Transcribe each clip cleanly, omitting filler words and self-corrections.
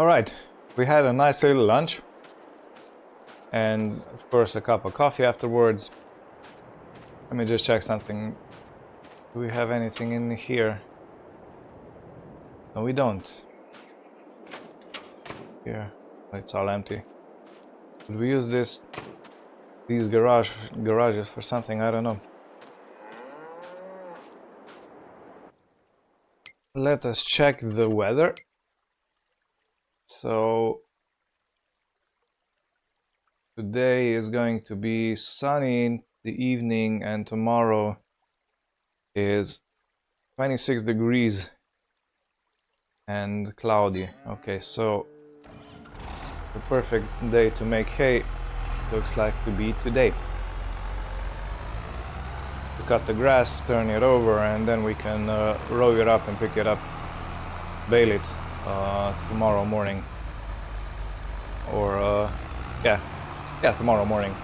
Alright, we had a nice little lunch. And of course a cup of coffee afterwards. Let me just check something. Do we have anything in here? No, we don't. Here, it's all empty. Should we use these garages for something? I don't know. Let us check the weather. So today is going to be sunny in the evening, and tomorrow is 26 degrees and cloudy. Okay, so the perfect day to make hay looks like to be today. To cut the grass, turn it over, and then we can row it up and pick it up, bale it tomorrow morning. Or yeah, tomorrow morning.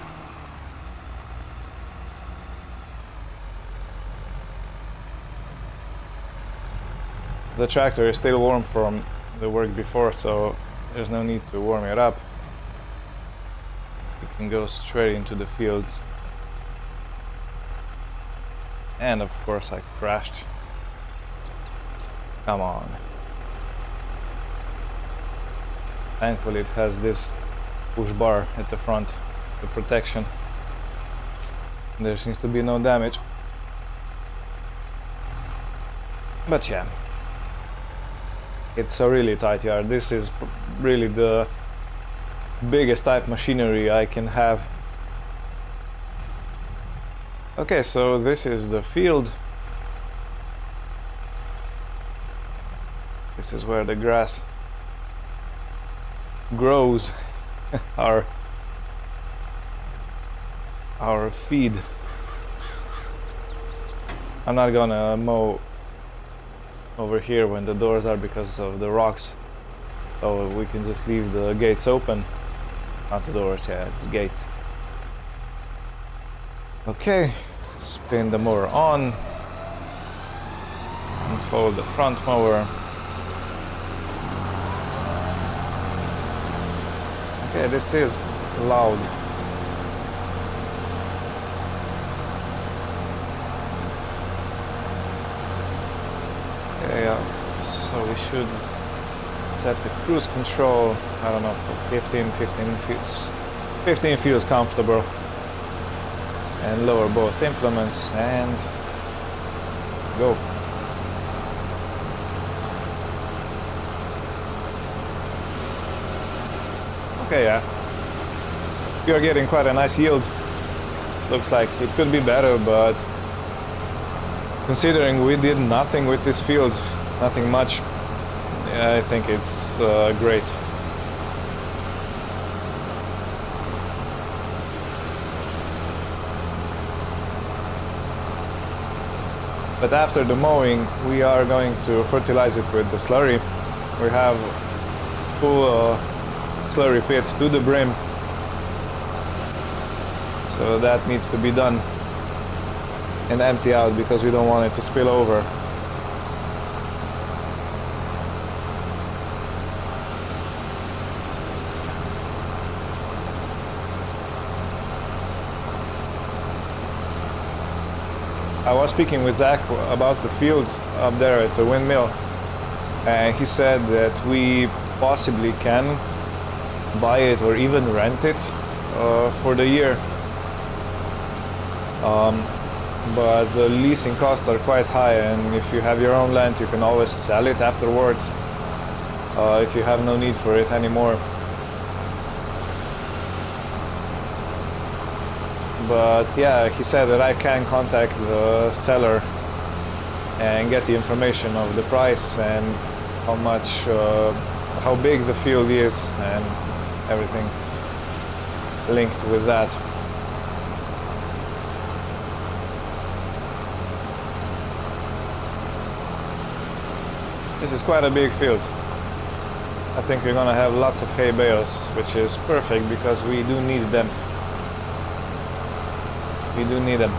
The tractor is still warm from the work before, so there's no need to warm it up. We can go straight into the fields. And of course I crashed. Come on. Thankfully it has this push bar at the front, the protection. There seems to be no damage. But yeah. It's a really tight yard. This is really the biggest type machinery I can have. Okay, so this is the field. This is where the grass grows. our feed. I'm not gonna mow over here when the doors are because of the rocks, so we can just leave the gates open. Not the doors, yeah, it's gates. Okay, spin the mower on, unfold the front mower. Okay, this is loud. Okay, so we should set the cruise control, I don't know, for 15 feels comfortable. And lower both implements and go. Okay, yeah. We are getting quite a nice yield. Looks like it could be better, but considering we did nothing with this field, nothing much, yeah, I think it's great. But after the mowing, we are going to fertilize it with the slurry. We have full slurry pit to the brim, so that needs to be done and empty out because we don't want it to spill over. I was speaking with Zach about the field up there at the windmill, and he said that we possibly can buy it or even rent it for the year. But the leasing costs are quite high, and if you have your own land you can always sell it afterwards if you have no need for it anymore. But yeah, he said that I can contact the seller and get the information of the price and how much, how big the field is and everything linked with that. This is quite a big field. I think we're gonna have lots of hay bales, which is perfect because we do need them. We do need them.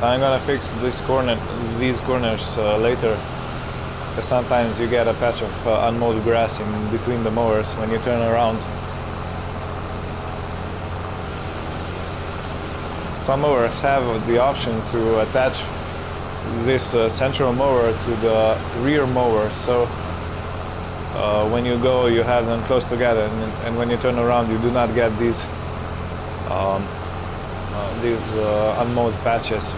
I'm gonna fix these corners later. Because sometimes you get a patch of unmowed grass in between the mowers when you turn around. Some mowers have the option to attach this central mower to the rear mower, so when you go you have them close together, and when you turn around you do not get these unmowed patches.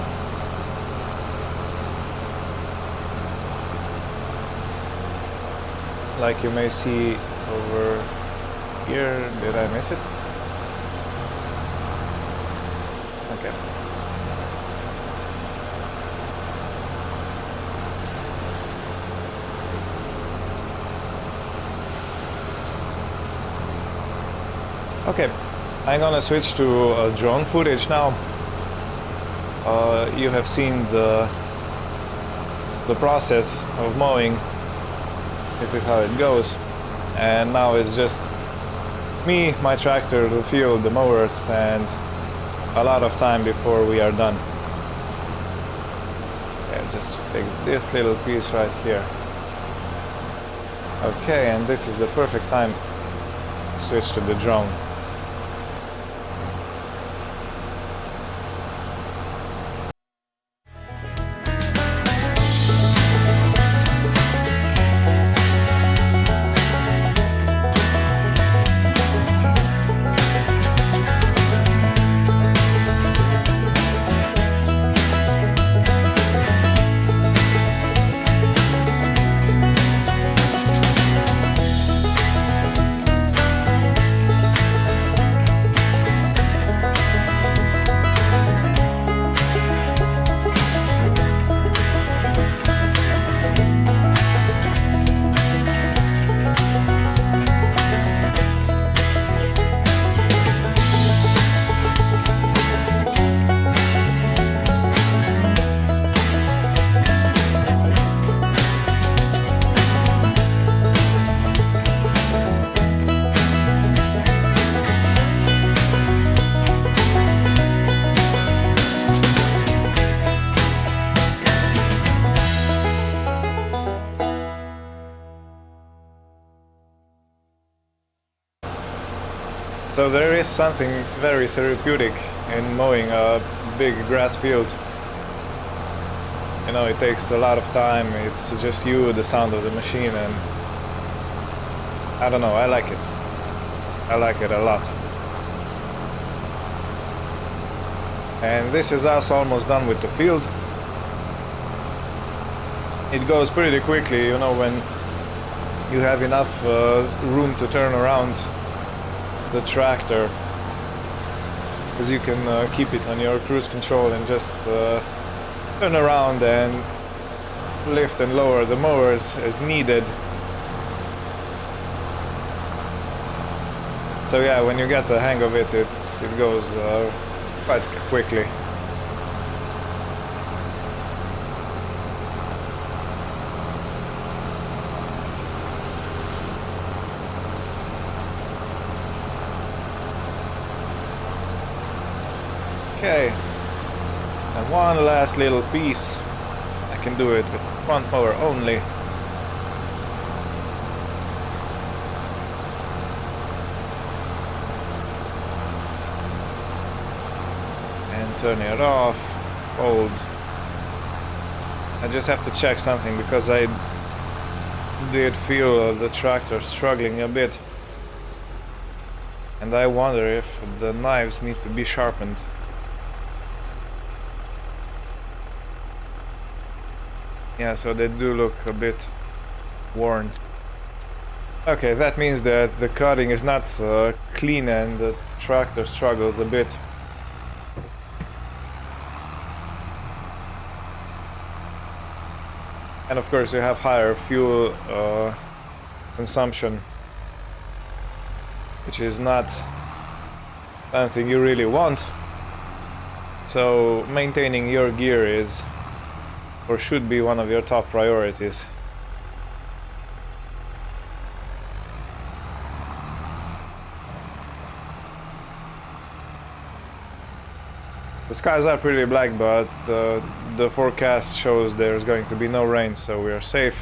Like you may see over here. Did I miss it? Okay. Okay, I'm gonna switch to drone footage now. You have seen the process of mowing. This is how it goes, and now it's just me, my tractor, the field, the mowers, and a lot of time before we are done. Okay, just fix this little piece right here. Okay, and this is the perfect time to switch to the drone. So there is something very therapeutic in mowing a big grass field. You know, it takes a lot of time, it's just you, the sound of the machine, and I don't know, I like it. I like it a lot. And this is us almost done with the field. It goes pretty quickly, you know, when you have enough room to turn around the tractor, because you can keep it on your cruise control and just turn around and lift and lower the mowers as needed. So yeah, when you get the hang of it, it goes quite quickly. Okay, and one last little piece. I can do it with the front mower only. And turn it off, fold. I just have to check something because I did feel the tractor struggling a bit. And I wonder if the knives need to be sharpened. Yeah, so they do look a bit worn. Okay, that means that the cutting is not clean and the tractor struggles a bit. And of course you have higher fuel consumption, which is not something you really want. So maintaining your gear is, or should be, one of your top priorities. The skies are pretty black, but the forecast shows there's going to be no rain, so we are safe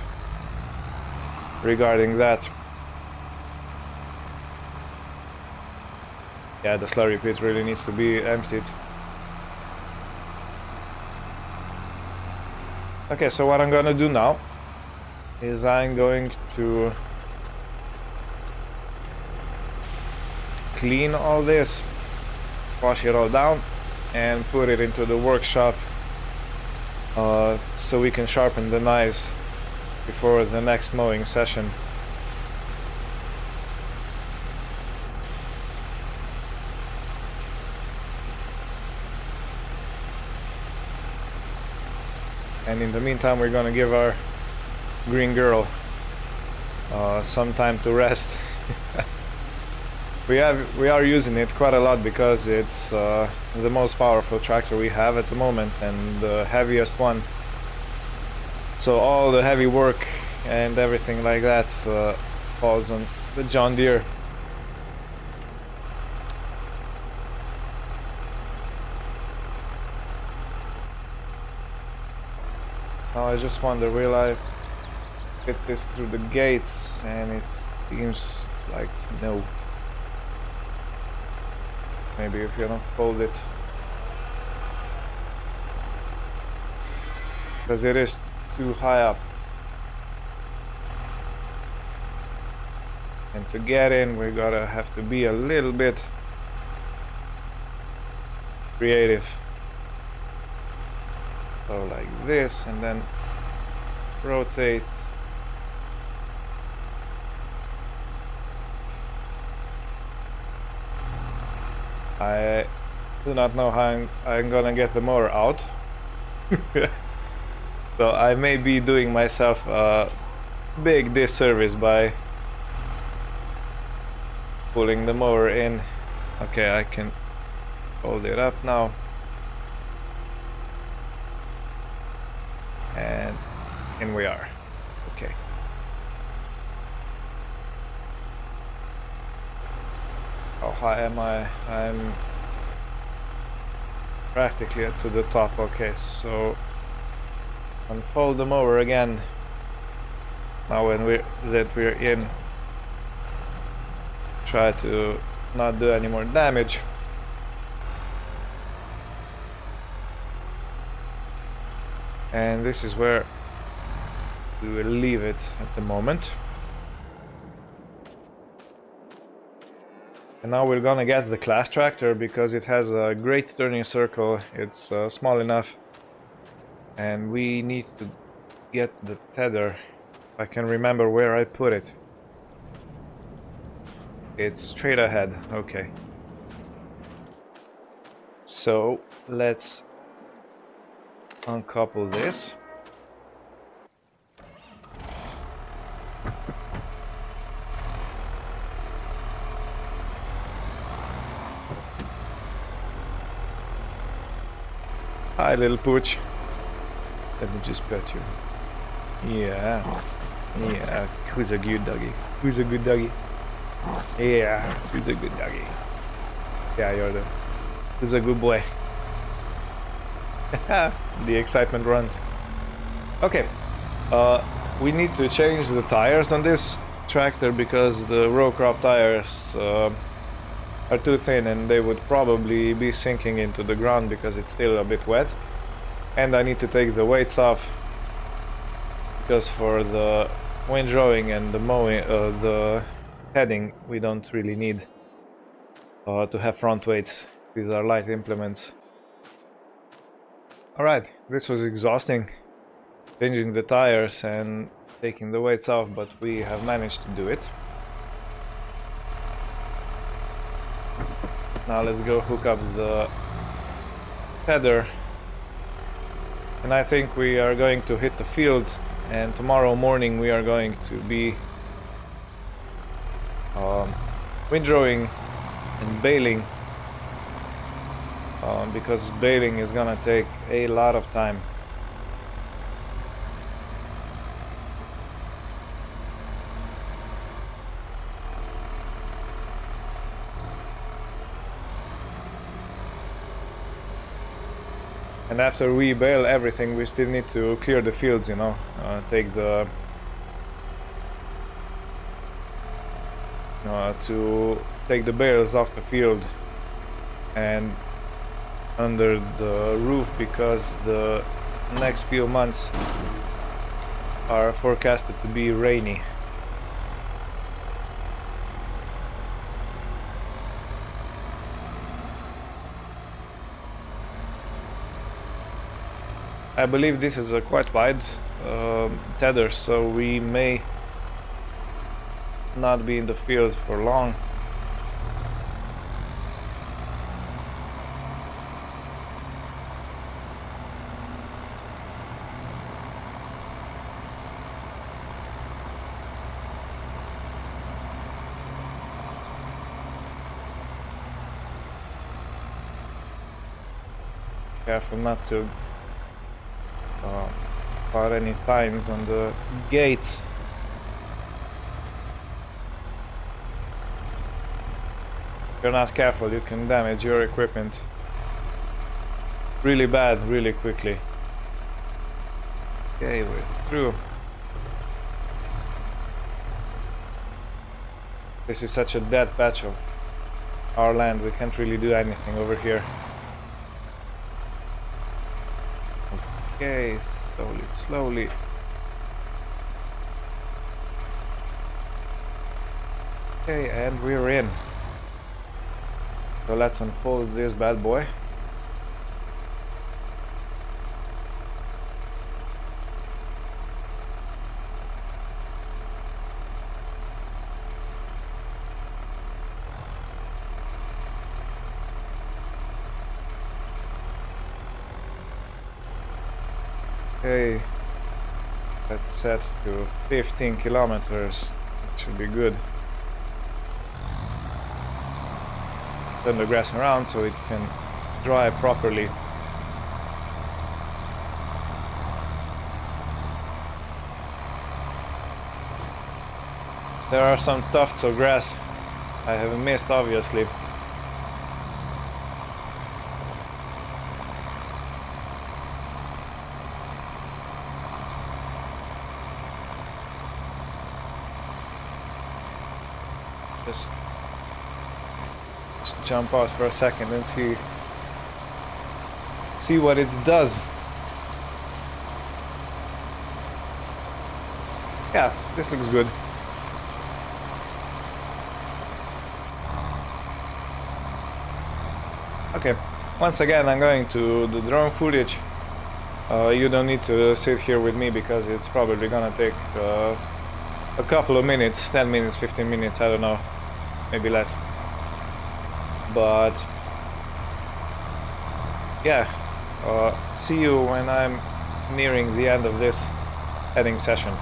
regarding that. Yeah, the slurry pit really needs to be emptied. Okay, so what I'm gonna do now is I'm going to clean all this, wash it all down, and put it into the workshop so we can sharpen the knives before the next mowing session. And in the meantime, we're gonna give our green girl some time to rest. We are using it quite a lot because it's the most powerful tractor we have at the moment and the heaviest one. So all the heavy work and everything like that falls on the John Deere. Now I just wonder, will I get this through the gates? And it seems like no. Maybe if you don't fold it, because it is too high up. And to get in, we gotta have to be a little bit creative. So like this, and then rotate. I do not know how I'm gonna get the mower out. So I may be doing myself a big disservice by pulling the mower in. Okay, I can hold it up now. And in we are. Okay. How high am I? I'm practically to the top. Okay, so unfold the mower again. Now when we're in, try to not do any more damage. And this is where we will leave it at the moment. And now we're gonna get the class tractor because it has a great turning circle. It's small enough, and we need to get the tether. If I can remember where I put it. It's straight ahead. Okay. So let's uncouple this. Hi, little pooch. Let me just pet you. Yeah. Yeah. Who's a good doggy? Who's a good doggy? Yeah. Who's a good doggy? Yeah, you're the... Who's a good boy? The excitement runs. Okay. We need to change the tires on this tractor because the row crop tires are too thin and they would probably be sinking into the ground because it's still a bit wet. And I need to take the weights off because for the windrowing and the mowing, the heading, we don't really need to have front weights. These are light implements. Alright, this was exhausting, changing the tires and taking the weights off, but we have managed to do it. Now let's go hook up the tether. And I think we are going to hit the field, and tomorrow morning we are going to be windrowing and baling, because baling is gonna take a lot of time. And after we bale everything, we still need to clear the fields, you know, take the to take the bales off the field and under the roof, because the next few months are forecasted to be rainy. I believe this is a quite wide tether, so we may not be in the field for long. Careful not to put any signs on the gates. If you're not careful, you can damage your equipment really bad, really quickly. Okay, we're through. This is such a dead patch of our land, we can't really do anything over here. Okay, slowly, slowly. Okay, and we're in. So let's unfold this bad boy. Okay, let's set to 15 kilometers. It should be good. Turn the grass around so it can dry properly. There are some tufts of grass I have missed, obviously. Just jump out for a second and see what it does. Yeah, this looks good. Okay, once again I'm going to the drone footage. You don't need to sit here with me because it's probably gonna take a couple of minutes, 10 minutes, 15 minutes, I don't know, maybe less. But yeah, see you when I'm nearing the end of this heading session.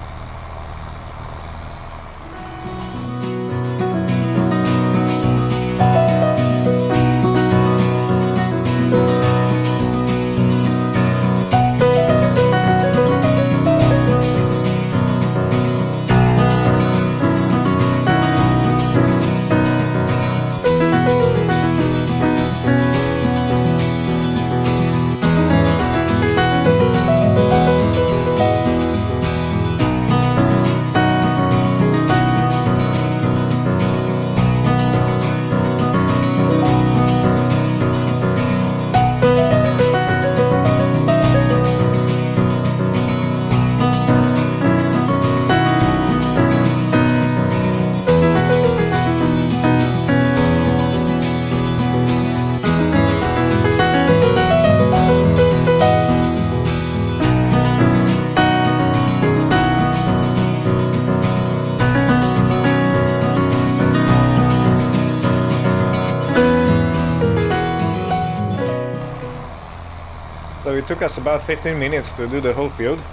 So it took us about 15 minutes to do the whole field.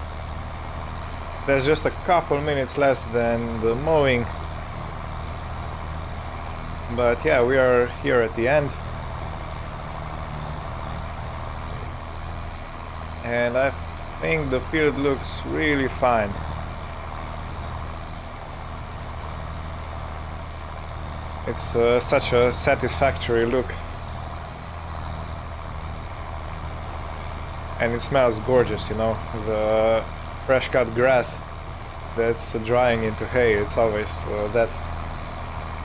There's just a couple minutes less than the mowing. But yeah, we are here at the end. And I think the field looks really fine. It's such a satisfactory look. and it smells gorgeous, you know, the fresh cut grass that's drying into hay. It's always that.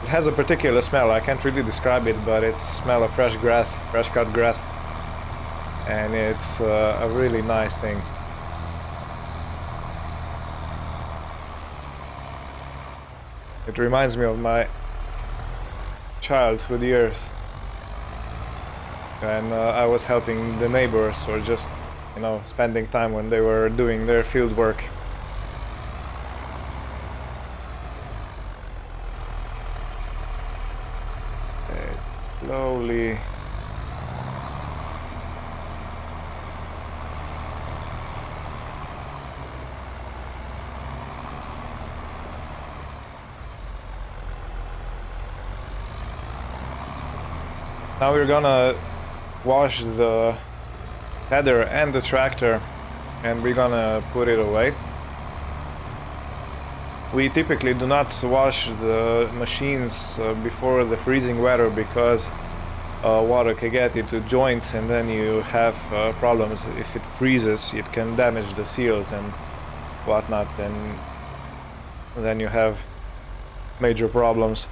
It has a particular smell, I can't really describe it, but it's smell of fresh grass, fresh cut grass, and it's a really nice thing. It reminds me of my childhood years, and I was helping the neighbors, or just, you know, spending time when they were doing their field work. Okay, slowly. Now we're gonna wash the header and the tractor, and we're gonna put it away. We typically do not wash the machines before the freezing weather, because water can get into joints, and then you have problems. If it freezes, it can damage the seals and whatnot, and then you have major problems.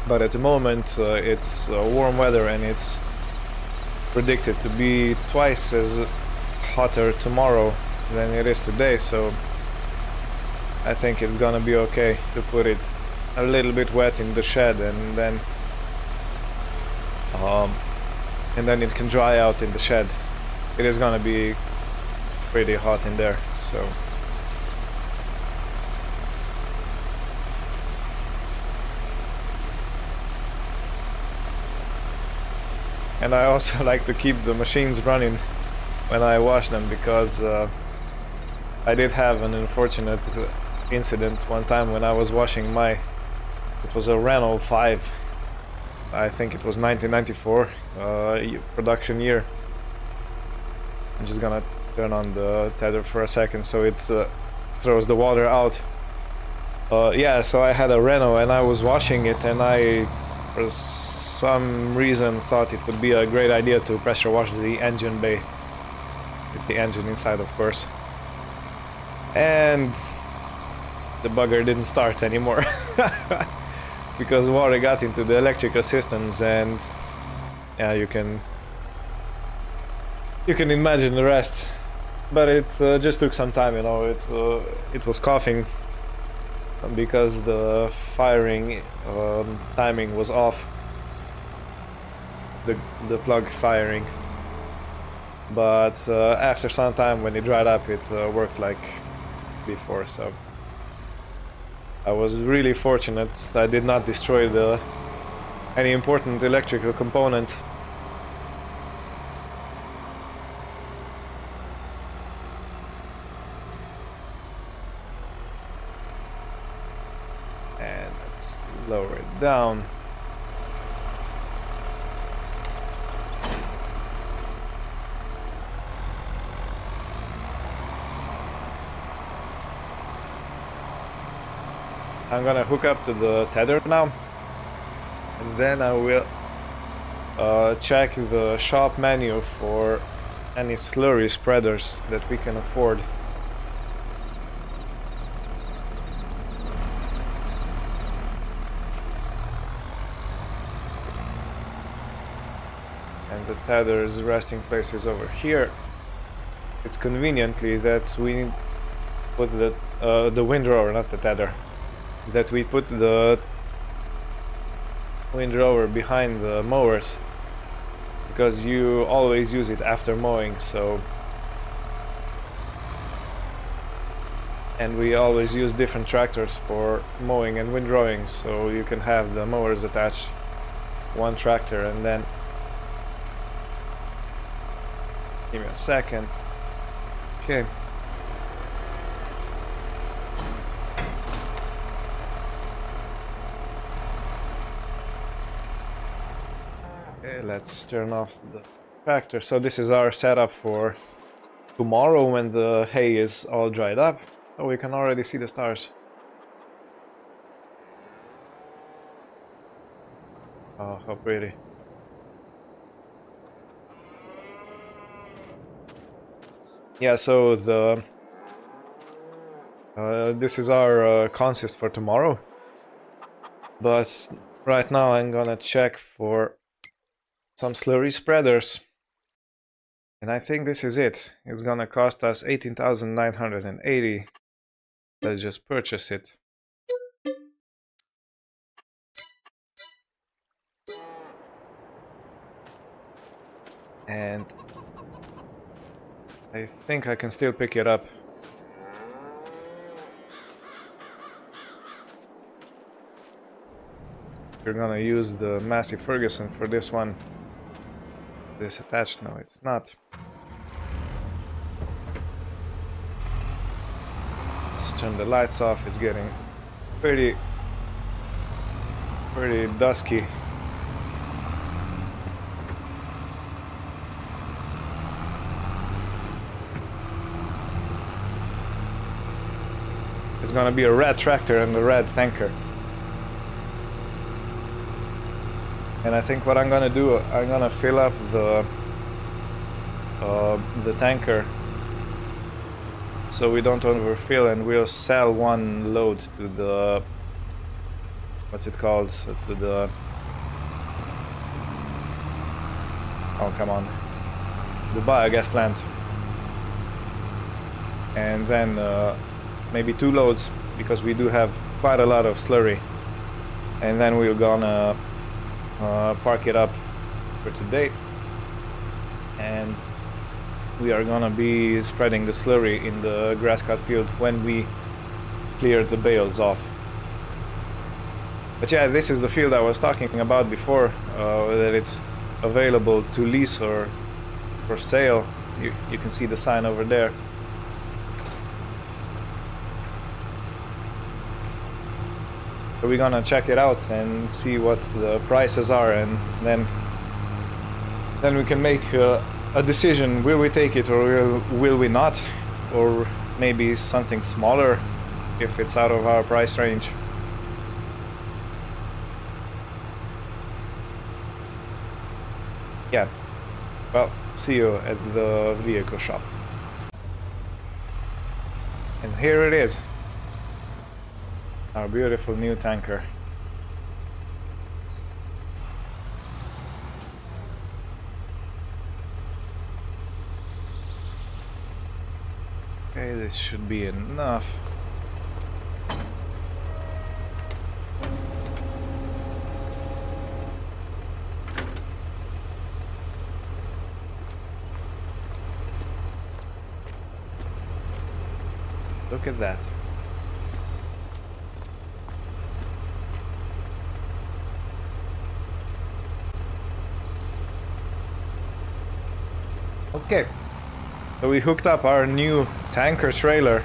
But at the moment it's warm weather, and it's predicted to be twice as hotter tomorrow than it is today, so I think it's gonna be okay to put it a little bit wet in the shed, and then it can dry out in the shed. It is gonna be pretty hot in there, so and I also like to keep the machines running when I wash them, because I did have an unfortunate incident one time when I was washing it was a Renault 5, I think it was 1994 production year. I'm just gonna turn on the tether for a second so it throws the water out. Yeah, so I had a Renault and I was washing it, and I, for some reason, thought it would be a great idea to pressure wash the engine bay, with the engine inside, of course, and the bugger didn't start anymore because water got into the electrical systems, and yeah, you can imagine the rest. But it just took some time, you know. It was coughing because the firing timing was off, the plug firing, but after some time, when it dried up, it worked like before. So I was really fortunate. I did not destroy any important electrical components. And let's lower it down. I'm gonna hook up to the tether now, and then I will check the shop menu for any slurry spreaders that we can afford. And the tether's resting place is over here. It's conveniently that we put the windrower, not the tether, that we put the windrower behind the mowers, because you always use it after mowing. So, and we always use different tractors for mowing and windrowing, so you can have the mowers attached one tractor. And then give me a second. Okay. Okay, let's turn off the tractor. So this is our setup for tomorrow when the hay is all dried up. Oh, we can already see the stars. Oh, how pretty. Yeah, so this is our consist for tomorrow. But right now I'm gonna check for some slurry spreaders. And I think this is it. It's gonna cost us 18,980. Let's just purchase it. And I think I can still pick it up. We're gonna use the Massey Ferguson for this one. This attached? No, it's not. Let's turn the lights off. It's getting pretty dusky. It's gonna be a red tractor and a red tanker. And I think what I'm gonna do, I'm gonna fill up the tanker so we don't overfill, and we'll sell one load to the, what's it called, to the, oh come on, the biogas plant, and then maybe 2 loads, because we do have quite a lot of slurry, and then we're gonna park it up for today, and we are gonna be spreading the slurry in the grass cut field when we clear the bales off. But yeah, this is the field I was talking about before, that it's available to lease or for sale. You can see the sign over there. So we're gonna check it out and see what the prices are, and then we can make a decision. Will we take it or will we not? Or maybe something smaller if it's out of our price range. Yeah, well, see you at the vehicle shop. And here it is. Our beautiful new tanker. Okay, this should be enough. Look at that. Okay, so we hooked up our new tanker trailer.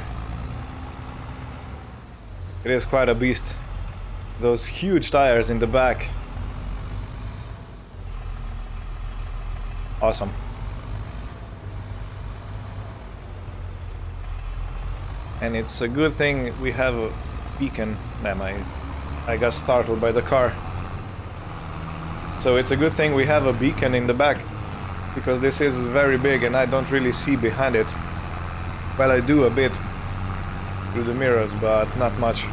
It is quite a beast. Those huge tires in the back. Awesome. And it's a good thing we have a beacon. Damn, I got startled by the car. So it's a good thing we have a beacon in the back, because this is very big and I don't really see behind it. Well, I do a bit through the mirrors, but not much.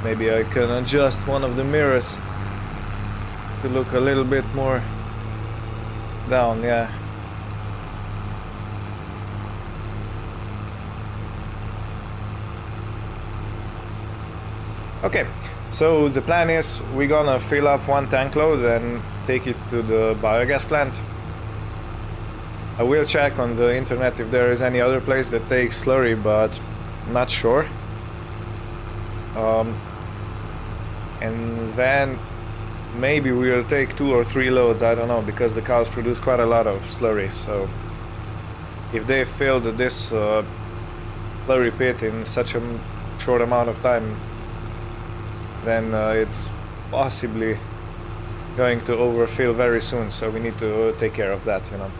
Maybe I can adjust one of the mirrors to look a little bit more down, yeah. Okay, so the plan is we're gonna fill up one tank load and take it to the biogas plant. I will check on the internet if there is any other place that takes slurry, but not sure. And then maybe we'll take 2 or 3 loads, I don't know, because the cows produce quite a lot of slurry. So if they filled this slurry pit in such a short amount of time, then it's possibly going to overfill very soon, so we need to take care of that, you know.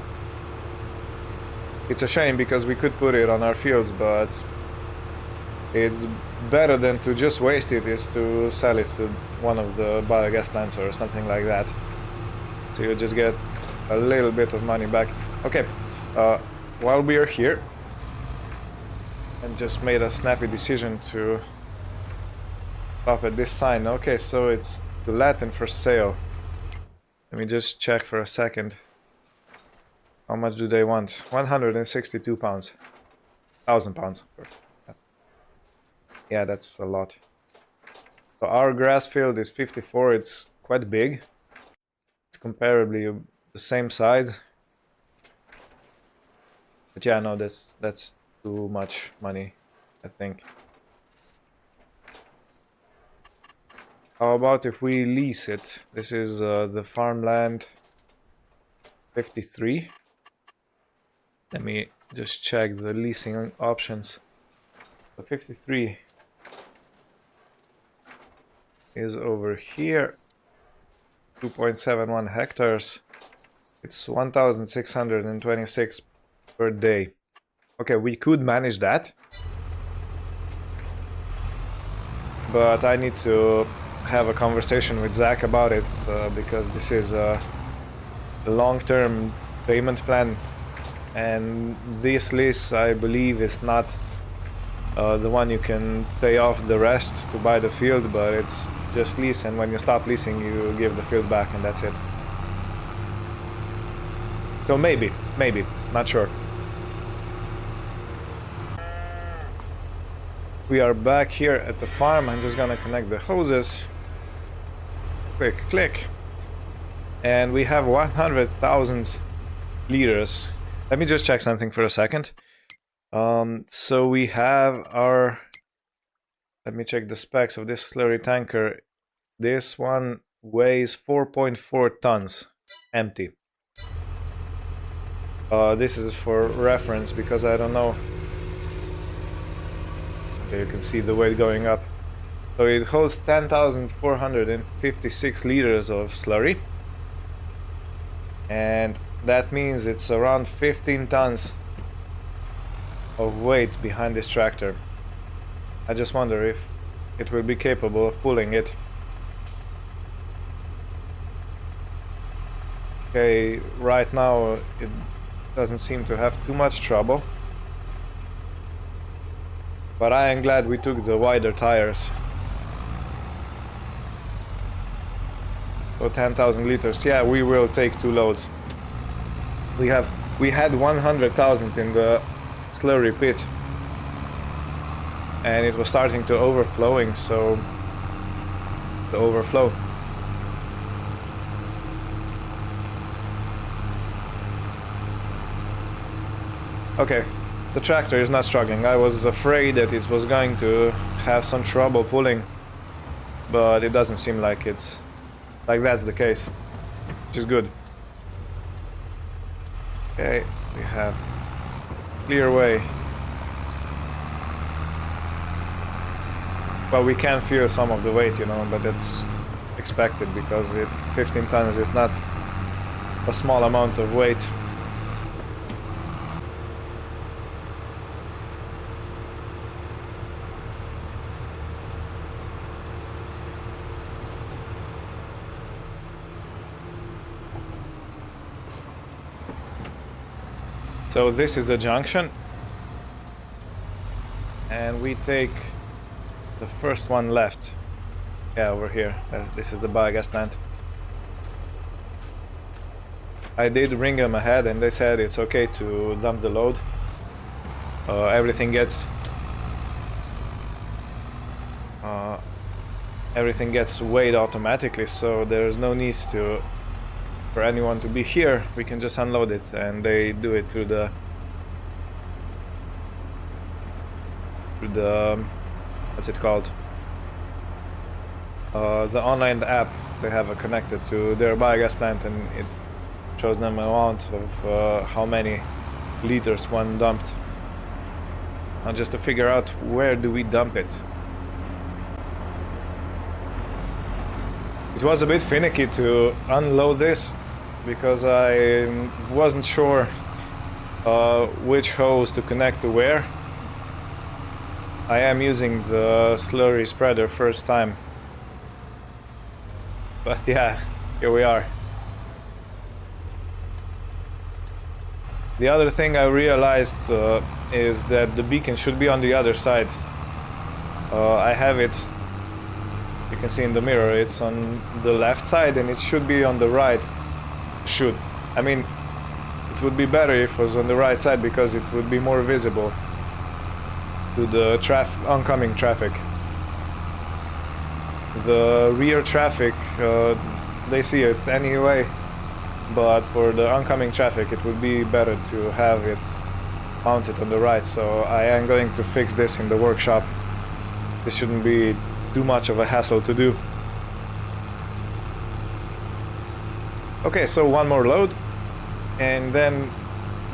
It's a shame because we could put it on our fields, but it's better than to just waste it, is to sell it to one of the biogas plants or something like that. so you just get a little bit of money back. Okay, while we are here, and just made a snappy decision to stop at this sign. Okay, so it's to let and for sale. Let me just check for a second. How much do they want? 162 pounds. 1,000 pounds. Yeah, that's a lot. So our grass field is 54. It's quite big. It's comparably the same size. But yeah, no, that's too much money, I think. How about if we lease it? This is the farmland 53. Let me just check the leasing options. The 53 is over here. 2.71 hectares. It's 1,626 per day. Okay, we could manage that. But I need to have a conversation with Zach about it because this is a long-term payment plan, and this lease, I believe, is not the one you can pay off the rest to buy the field, but it's just lease, and when you stop leasing you give the field back and that's it. So maybe, not sure. We are back here at the farm. I'm just gonna connect the hoses. Quick click, and we have 100,000 liters. Let me just check something for a second. So we have our, let me check the specs of this slurry tanker. This one weighs 4.4 tons empty. This is for reference because I don't know. Okay, you can see the weight going up. So it holds 10,456 liters of slurry, and that means it's around 15 tons of weight behind this tractor. I just wonder if it will be capable of pulling it. Okay, right now it doesn't seem to have too much trouble, but I am glad we took the wider tires. So 10,000 liters. Yeah, we will take 2 loads. We had 100,000 in the slurry pit, and it was starting to overflowing, so the overflow. Okay, the tractor is not struggling. I was afraid that it was going to have some trouble pulling, but it doesn't seem like that's the case, which is good. Okay, we have clear way. Well, we can feel some of the weight, you know, but it's expected because 15 tons is not a small amount of weight. So this is the junction, and we take the first one left. Yeah, over here. This is the biogas plant. I did ring them ahead and they said it's okay to dump the load. Everything gets weighed automatically, so there's no need for anyone to be here. We can just unload it, and they do it through the what's it called? The online app they have connected to their biogas plant, and it shows them amount of how many liters one dumped. Now just to figure out where do we dump it. It was a bit finicky to unload this because I wasn't sure which hose to connect to where. I am using the slurry spreader first time. But yeah, here we are. The other thing I realized is that the beacon should be on the other side. I have it, you can see in the mirror, it's on the left side and it should be on the right. I mean, it would be better if it was on the right side because it would be more visible to the oncoming traffic. The rear traffic, they see it anyway, but for the oncoming traffic it would be better to have it mounted on the right, so I am going to fix this in the workshop. This shouldn't be too much of a hassle to do. Okay, so one more load, and then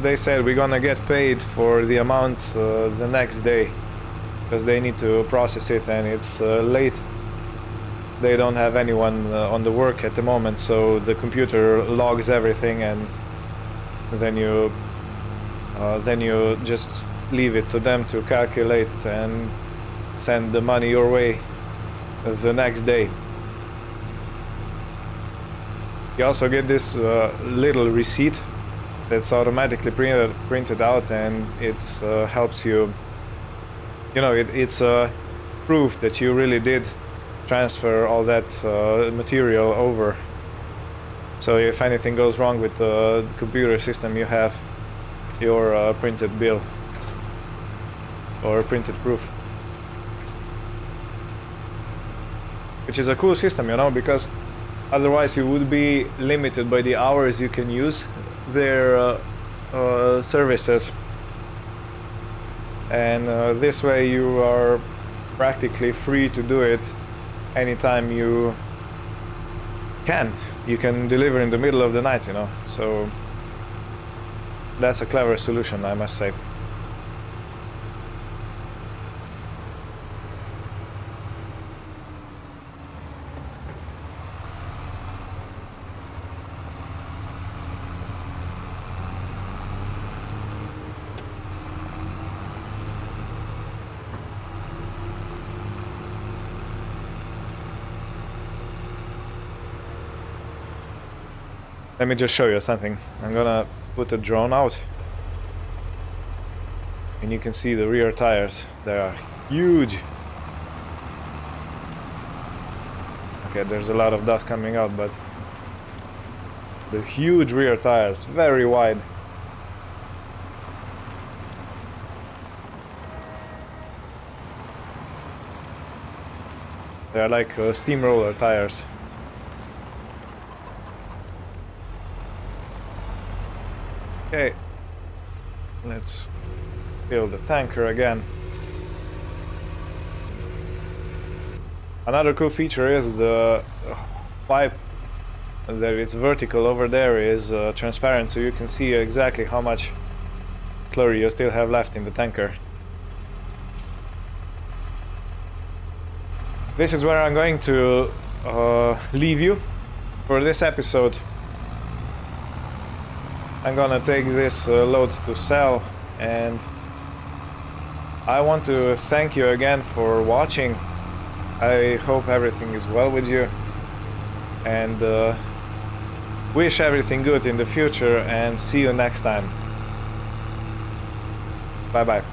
they said we're gonna get paid for the amount the next day, because they need to process it and it's late. They don't have anyone on the work at the moment, so the computer logs everything, and then you just leave it to them to calculate and send the money your way the next day. You also get this little receipt that's automatically printed out, and it helps you. It's a proof that you really did transfer all that material over. So if anything goes wrong with the computer system, you have your printed bill or printed proof, which is a cool system, because otherwise you would be limited by the hours you can use their services, and this way you are practically free to do it anytime you can't. You can deliver in the middle of the night, so that's a clever solution, I must say. Let me just show you something. I'm gonna put the drone out, and you can see the rear tires. They are huge. Okay, there's a lot of dust coming out, but the huge rear tires, very wide. They're like steamroller tires. Okay, let's fill the tanker again. Another cool feature is the pipe that it's vertical over there is transparent, so you can see exactly how much slurry you still have left in the tanker. This is where I'm going to leave you for this episode. I'm gonna take this load to sell, and I want to thank you again for watching. I hope everything is well with you, and wish everything good in the future, and see you next time. Bye bye.